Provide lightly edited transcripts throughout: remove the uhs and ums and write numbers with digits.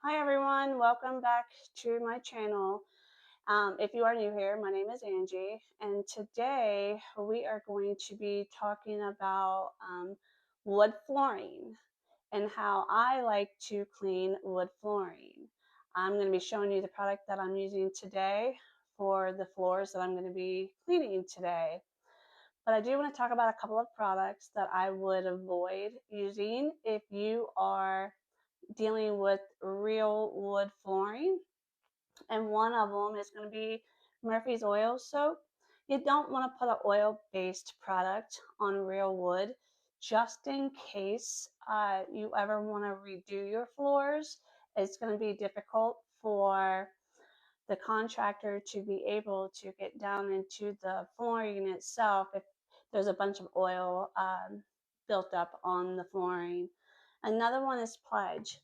Hi everyone, welcome back to my channel. If you are new here, my name is Angie, and today we are going to be talking about wood flooring and how I like to clean wood flooring. I'm going to be showing you the product that I'm using today for the floors that I'm going to be cleaning today. But I do want to talk about a couple of products that I would avoid using if you are dealing with real wood flooring, and one of them is going to be Murphy's oil soap. You don't want to put an oil-based product on real wood just in case you ever want to redo your floors. It's going to be difficult for the contractor to be able to get down into the flooring itself if there's a bunch of oil built up on the flooring. Another one is Pledge.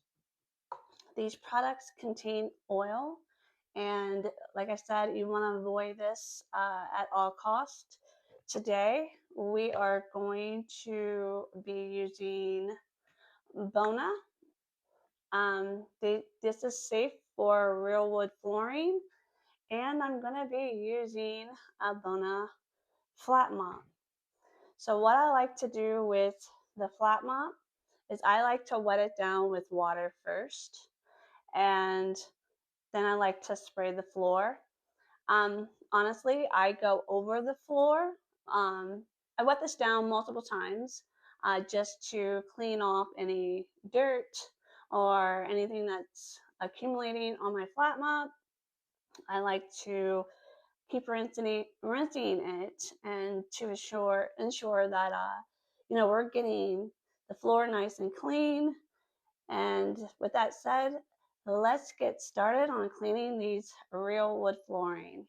These products contain oil, and like I said, you want to avoid this at all costs. Today, we are going to be using Bona. This is safe for real wood flooring, and I'm going to be using a Bona Flat Mop. So what I like to do with the flat mop is I like to wet it down with water first, and then I like to spray the floor. Honestly, I go over the floor. I wet this down multiple times just to clean off any dirt or anything that's accumulating on my flat mop. I like to keep rinsing it and to ensure that we're getting the floor nice and clean. And with that said, let's get started on cleaning these real wood flooring.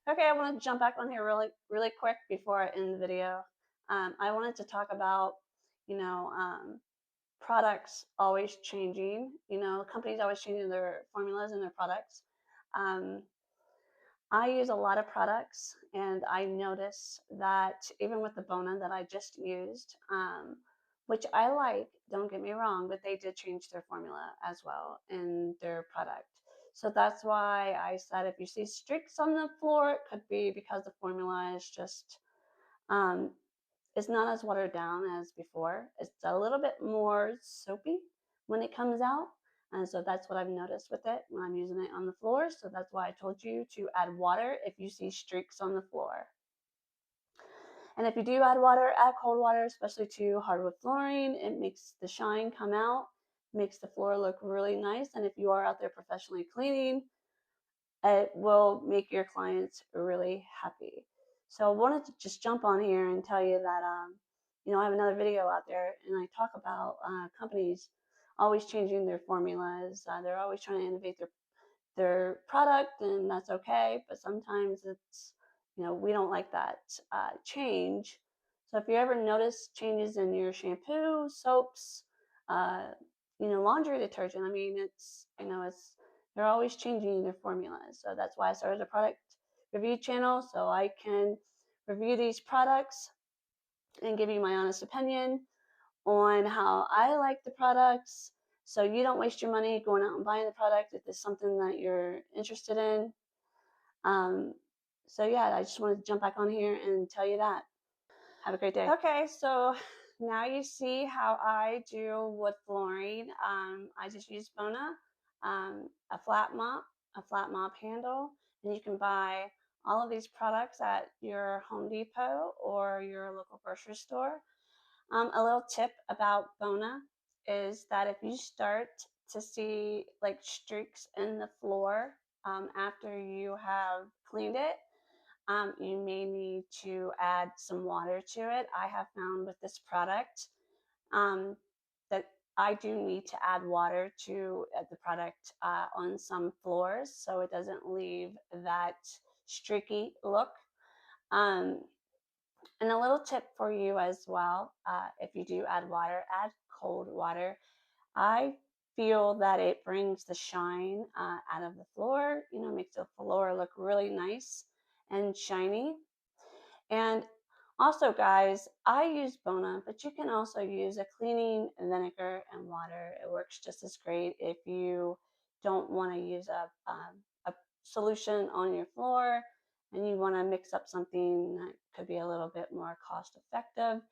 Okay, I want to jump back on here really quick before I end the video. I wanted to talk about, you know, products always changing. Companies always changing their formulas and their products. Um, I use a lot of products, and I notice that even with the Bona that I just used, which I like, don't get me wrong, but they did change their formula as well in their product. So that's why I said if you see streaks on the floor, it could be because the formula is just um, it's not as watered down as before. It's a little bit more soapy when it comes out. And so that's what I've noticed with it when I'm using it on the floor. So that's why I told you to add water if you see streaks on the floor. And if you do add water, add cold water, especially to hardwood flooring. It makes the shine come out, makes the floor look really nice. And if you are out there professionally cleaning, it will make your clients really happy. So I wanted to just jump on here and tell you that, I have another video out there and I talk about companies always changing their formulas. They're always trying to innovate their product, and that's okay. But sometimes we don't like that change. So if you ever notice changes in your shampoo, soaps, uh, laundry detergent, I mean, it's they're always changing their formulas. So that's why I started a product review channel so I can review these products and give you my honest opinion on how I like the products, so you don't waste your money going out and buying the product if it's something that you're interested in. Um, so yeah, I just wanted to jump back on here and tell you that. Have a great day. Okay, so now you see how I do wood flooring. I just use Bona, a flat mop handle, and you can buy all of these products at your Home Depot or your local grocery store. A little tip about Bona is that if you start to see like streaks in the floor after you have cleaned it, you may need to add some water to it. I have found with this product um, that I do need to add water to the product on some floors so it doesn't leave that streaky look. Um, and a little tip for you as well, if you do add water, add cold water. I feel that it brings the shine out of the floor, makes the floor look really nice and shiny. And also, guys, I use Bona, but you can also use a cleaning vinegar and water. It works just as great if you don't want to use a solution on your floor and you want to mix up something that could be a little bit more cost effective.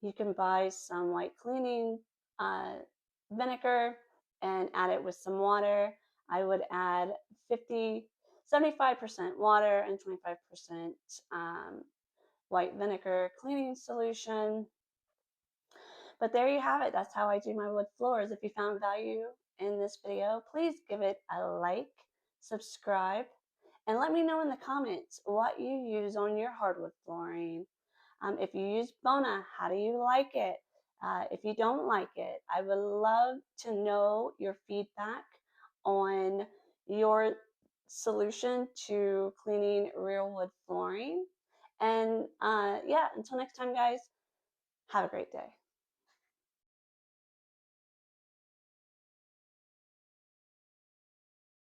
You can buy some white cleaning uh, vinegar and add it with some water. I would add 75% water and 25% white vinegar cleaning solution. But there you have it. That's how I do my wood floors. If you found value in this video, please give it a like, subscribe, and let me know in the comments what you use on your hardwood flooring. If you use Bona, how do you like it? If you don't like it, I would love to know your feedback on your solution to cleaning real wood flooring. And yeah, until next time, guys, have a great day.